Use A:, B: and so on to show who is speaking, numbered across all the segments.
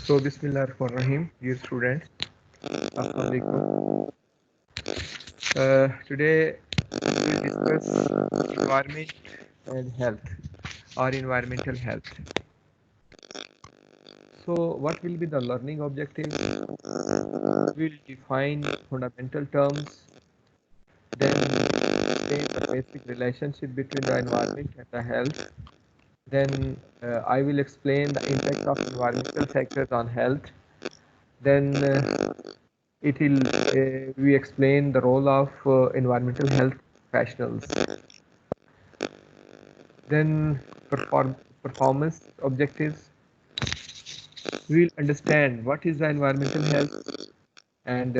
A: So, Bismillahirrahmanirrahim, dear students. Assalamu alaikum. Today we will discuss environment and health or environmental health. So, what will be the learning objectives? We will define fundamental terms, then explain the basic relationship between the environment and the health. Then I will explain the impact of environmental factors on health. Then it will we explain the role of environmental health professionals. Then performance objectives. We will understand what is the environmental health and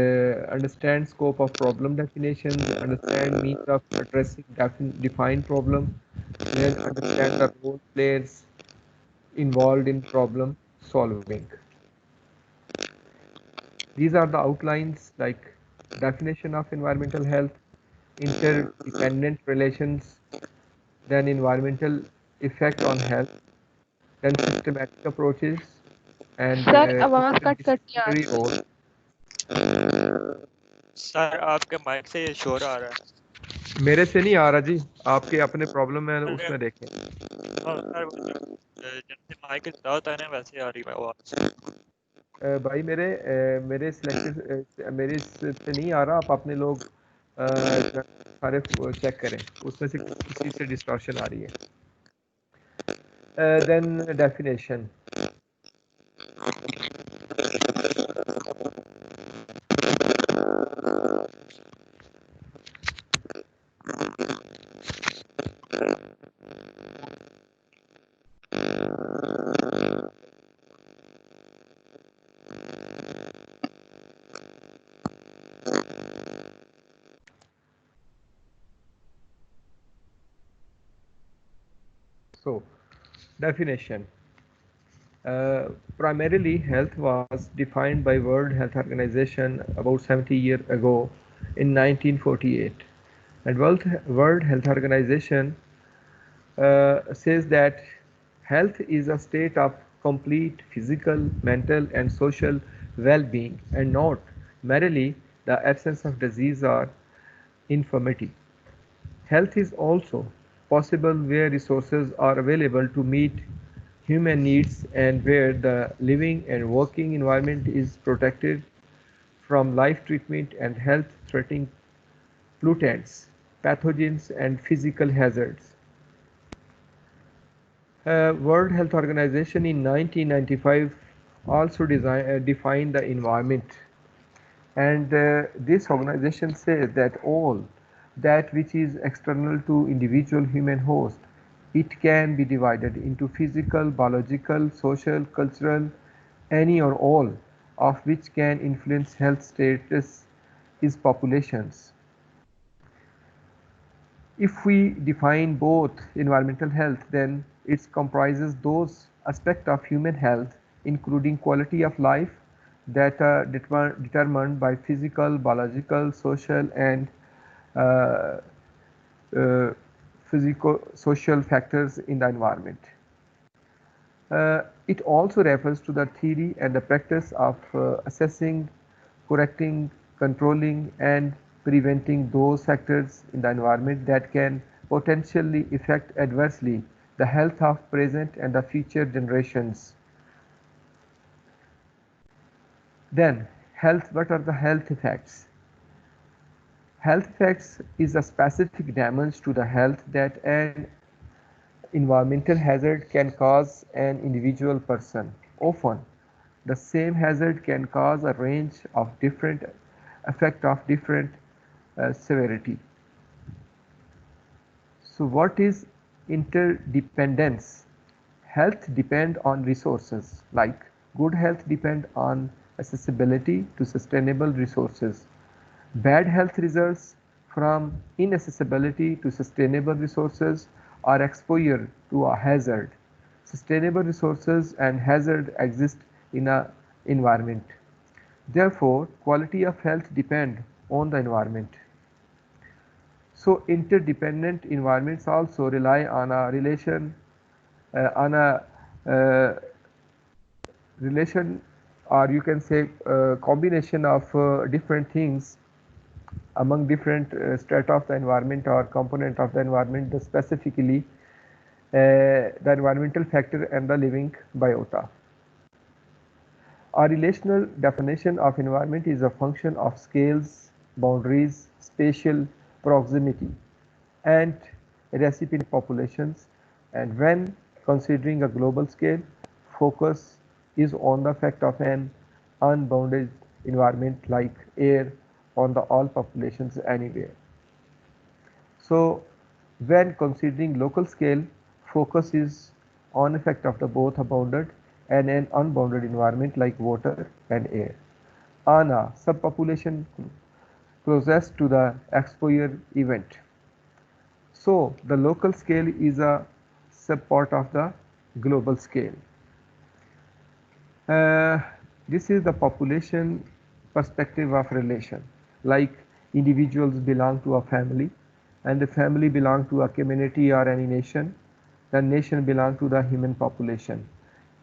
A: understand scope of problem definitions, understand means of addressing defined problem, then understand the role players involved in problem solving. These are the outlines like definition of environmental health, interdependent relations, then environmental effect on health, then systematic approaches, and
B: sir आवाज cut cut के आ
A: interdisciplinary
B: रही
A: role.
C: Sir आपके mic से शोर आ रहा है।
A: मेरे से नहीं आ रहा जी, आपके अपने प्रॉब्लम है उसमें देखें।
C: हाँ सर, जैसे माइक ज्यादा होता है ना वैसे आ रही है आवाज।
A: भाई मेरे सिलेक्टेड मेरे से नहीं आ रहा, आप अपने लोग सारे चेक करें, उसमें से किसी से डिस्टॉर्शन आ रही है। Then definition. So, definition. Primarily, health was defined by World Health Organization about 70 years ago in 1948. And World Health Organization says that health is a state of complete physical, mental, and social well-being, and not merely the absence of disease or infirmity. Health is also possible where resources are available to meet human needs and where the living and working environment is protected from life treatment and health-threatening pollutants, pathogens, and physical hazards. World Health Organization in 1995 also defined the environment, and this organization says that all that which is external to individual human host, it can be divided into physical, biological, social, cultural, any or all of which can influence health status is populations. If we define both environmental health, then it comprises those aspects of human health, including quality of life, that are determined by physical, biological, social, and uh, uh, physico-social factors in the environment. It also refers to the theory and the practice of assessing, correcting, controlling, and preventing those factors in the environment that can potentially affect adversely the health of present and the future generations. Then, health. What are the health effects? Health effects is a specific damage to the health that an environmental hazard can cause an individual person. Often, the same hazard can cause a range of different effect of different severity. So, what is interdependence? Health depend on resources, like good health depend on accessibility to sustainable resources. Bad health results from inaccessibility to sustainable resources or exposure to a hazard. Sustainable resources and hazard exist in an environment. Therefore, quality of health depend on the environment. So, interdependent environments also rely on a relation uh, or you can say combination of different things among different strata of the environment or component of the environment, specifically the environmental factor and the living biota. Our relational definition of environment is a function of scales, boundaries, spatial proximity, and recipient populations. And when considering a global scale, focus is on the fact of an unbounded environment like air on the all populations anywhere. So when considering local scale, focus is on effect of the both a bounded and an unbounded environment like water and air. On a subpopulation closest to the exposure event. So the local scale is a subpart of the global scale. This is the population perspective of relation. Like individuals belong to a family, and the family belong to a community or any nation. The nation belong to the human population,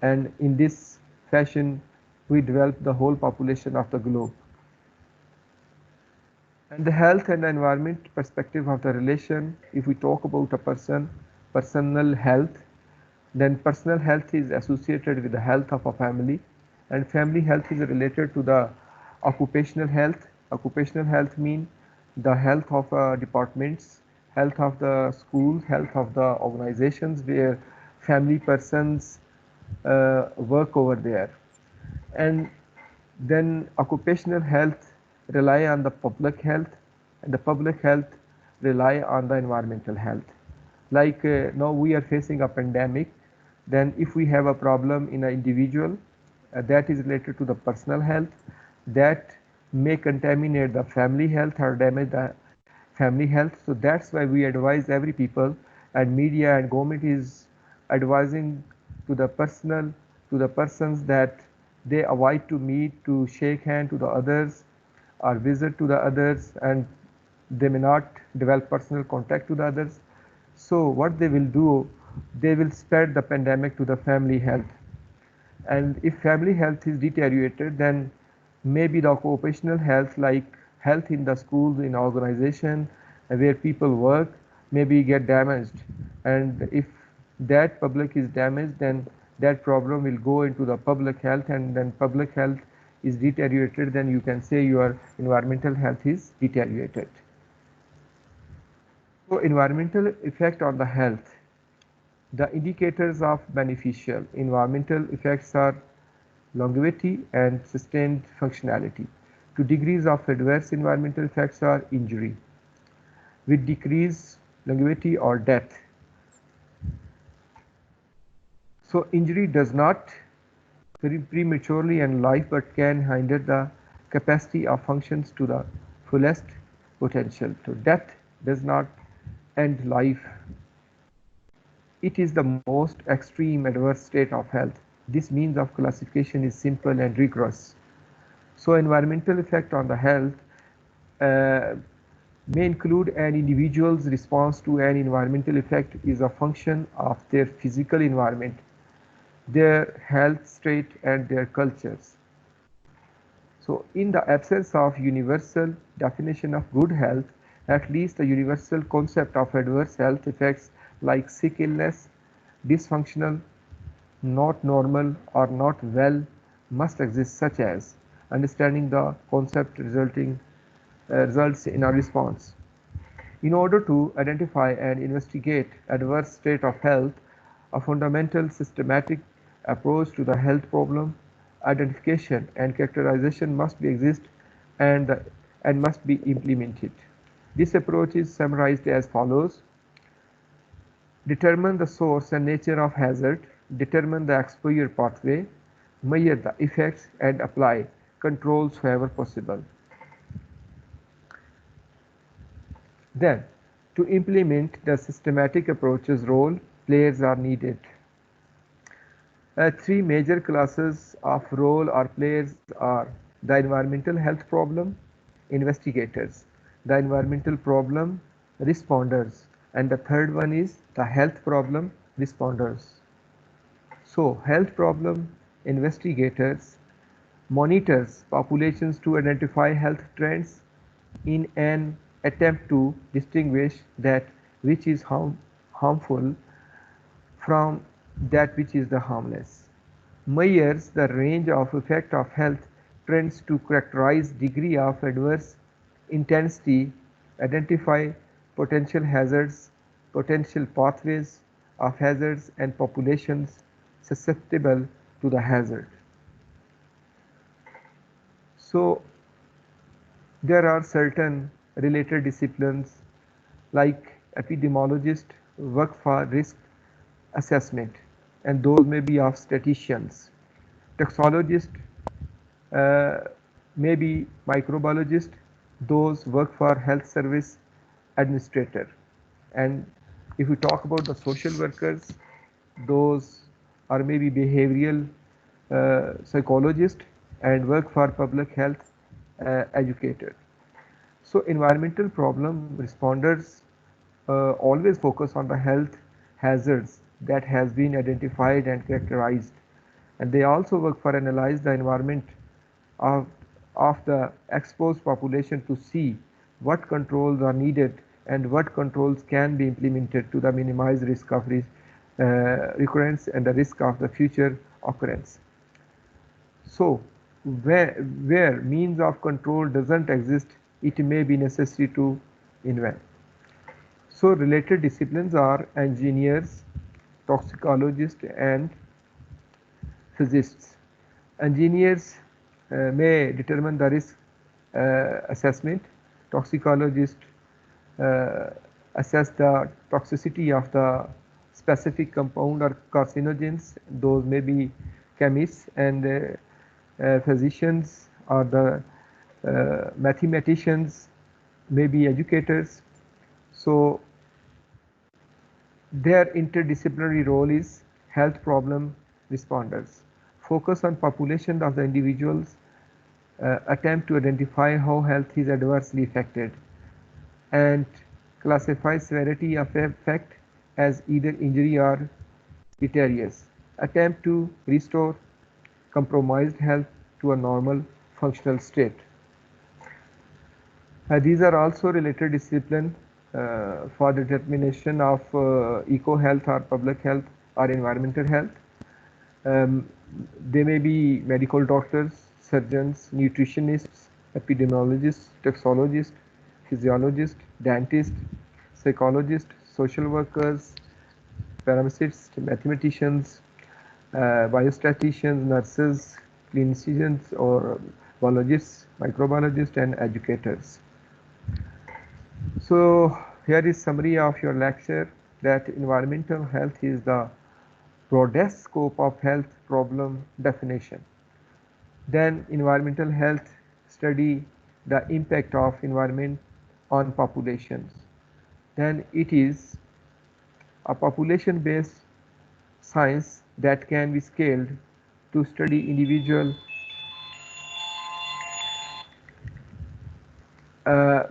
A: and in this fashion, we develop the whole population of the globe. And the health and the environment perspective of the relation, if we talk about a personal health, then personal health is associated with the health of a family, and family health is related to the occupational health. Occupational health means the health of departments, health of the schools, health of the organizations where family persons work over there. And then occupational health rely on the public health, and the public health rely on the environmental health. Like now we are facing a pandemic, then if we have a problem in an individual that is related to the personal health, that may contaminate the family health or damage the family health. So that's why we advise every people, and media and government is advising to the persons that they avoid to meet, to shake hand to the others or visit to the others, and they may not develop personal contact to the others. So what they will do, they will spread the pandemic to the family health. And if family health is deteriorated, then maybe the occupational health, like health in the schools, in organization where people work, maybe get damaged. And if that public is damaged, then that problem will go into the public health, and then public health is deteriorated, then you can say your environmental health is deteriorated. So environmental effect on the health. The indicators of beneficial environmental effects are longevity and sustained functionality. Two degrees of adverse environmental effects are injury, with decreased longevity or death. So injury does not prematurely end life, but can hinder the capacity of functions to the fullest potential. So death does not end life. It is the most extreme adverse state of health. This means of classification is simple and rigorous. So environmental effect on the health may include an individual's response to an environmental effect is a function of their physical environment, their health state, and their cultures. So in the absence of universal definition of good health, at least a universal concept of adverse health effects like sick illness, dysfunctional, not normal, or not well must exist, such as understanding the concept results in a response. In order to identify and investigate adverse state of health, a fundamental systematic approach to the health problem identification and characterization must be exist and must be implemented. This approach is summarized as follows: determine the source and nature of hazard, determine the exposure pathway, measure the effects, and apply controls wherever possible. Then, to implement the systematic approach's role, players are needed. Three major classes of role or players are the environmental health problem, investigators, the environmental problem, responders, and the third one is the health problem, responders. So, health problem investigators monitors populations to identify health trends in an attempt to distinguish that which is harmful from that which is the harmless, measures the range of effect of health trends to characterize degree of adverse intensity, identify potential hazards, potential pathways of hazards and populations susceptible to the hazard. So there are certain related disciplines like epidemiologists work for risk assessment, and those may be of statisticians. Toxologists may be microbiologists, those work for health service administrator. And if we talk about the social workers, those are maybe behavioral psychologists and work for public health educator. So environmental problem responders always focus on the health hazards that has been identified and characterized, and they also work for analyze the environment of, of the exposed population to see what controls are needed and what controls can be implemented to the minimize risk of recurrence and the risk of the future occurrence. So where means of control doesn't exist, it may be necessary to invent. So related disciplines are engineers, toxicologists and physicists. Engineers may determine the risk assessment. Toxicologists assess the toxicity of the specific compound or carcinogens. Those may be chemists, and physicians or the mathematicians, may be educators. So their interdisciplinary role is health problem responders. Focus on population of the individuals, attempt to identify how health is adversely affected, and classify severity of effect as either injury or deleterious. Attempt to restore compromised health to a normal functional state. These are also related disciplines for determination of eco-health or public health or environmental health. They may be medical doctors, surgeons, nutritionists, epidemiologists, toxologists, physiologists, dentists, psychologists, social workers, pharmacists, mathematicians, biostatisticians, nurses, clinicians or biologists, microbiologists and educators. So here is summary of your lecture that environmental health is the broadest scope of health problem definition. Then environmental health study the impact of environment on populations. Then it is a population based science that can be scaled to study individual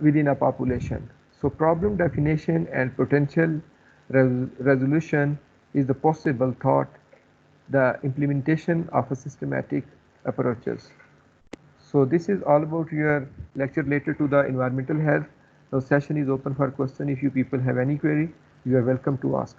A: within a population. So problem definition and potential resolution is the possible thought, the implementation of a systematic approaches. So this is all about your lecture related to the environmental health. The session is open for question. If you people have any query, you are welcome to ask.